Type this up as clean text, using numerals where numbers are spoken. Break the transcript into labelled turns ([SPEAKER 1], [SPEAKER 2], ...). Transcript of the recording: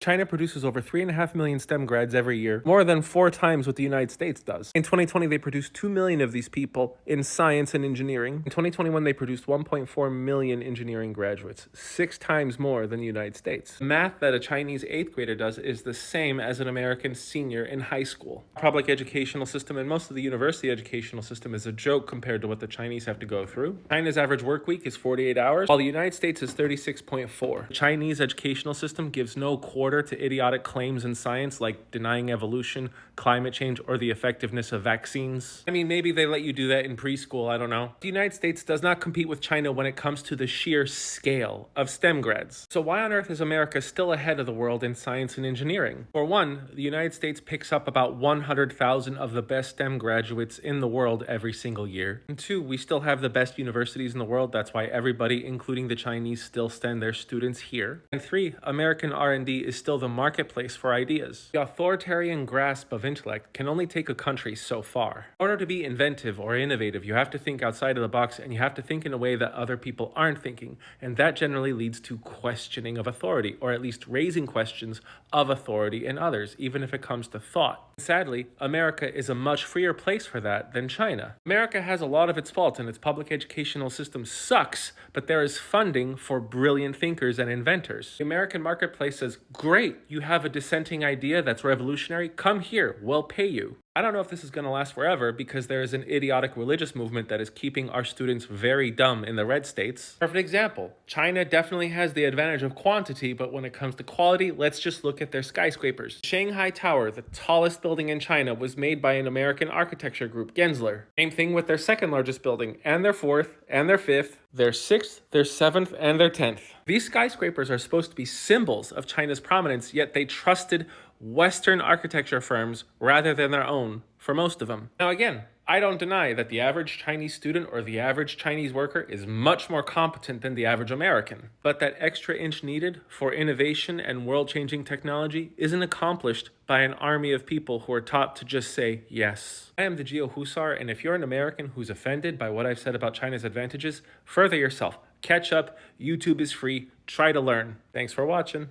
[SPEAKER 1] China produces over 3.5 million STEM grads every year, more than 4 times what the United States does. In 2020, they produced 2 million of these people in science and engineering. In 2021, they produced 1.4 million engineering graduates, 6 times more than the United States. The math that a Chinese 8th grader does is the same as an American senior in high school. The public educational system and most of the university educational system is a joke compared to what the Chinese have to go through. China's average work week is 48 hours, while the United States is 36.4. The Chinese educational system gives no quarter to idiotic claims in science like denying evolution, climate change, or the effectiveness of vaccines. I mean, maybe they let you do that in preschool, I don't know. The United States does not compete with China when it comes to the sheer scale of STEM grads. So why on earth is America still ahead of the world in science and engineering? For one, the United States picks up about 100,000 of the best STEM graduates in the world every single year. And two, we still have the best universities in the world. That's why everybody, including the Chinese, still send their students here. And three, American R&D is still the marketplace for ideas. The authoritarian grasp of intellect can only take a country so far. In order to be inventive or innovative, you have to think outside of the box, and you have to think in a way that other people aren't thinking, and that generally leads to questioning of authority, or at least raising questions of authority in others, even if it comes to thought. Sadly, America is a much freer place for that than China. America has a lot of its faults, and its public educational system sucks, but there is funding for brilliant thinkers and inventors. The American marketplace says, great, you have a dissenting idea that's revolutionary, come here, we'll pay you. I don't know if this is going to last forever because there is an idiotic religious movement that is keeping our students very dumb in the red states. Perfect example, China definitely has the advantage of quantity, but when it comes to quality, let's just look at their skyscrapers. Shanghai Tower, the tallest building in China, was made by an American architecture group, Gensler. Same thing with their second largest building, and their fourth, and their fifth, their sixth, their seventh, and their 10th. These skyscrapers are supposed to be symbols of China's prominence, yet they trusted Western architecture firms rather than their own for most of them. Now again, I don't deny that the average Chinese student or the average Chinese worker is much more competent than the average American. But that extra inch needed for innovation and world-changing technology isn't accomplished by an army of people who are taught to just say yes. I am the Geo Husar, and if you're an American who's offended by what I've said about China's advantages, further yourself. Catch up, YouTube is free, try to learn. Thanks for watching.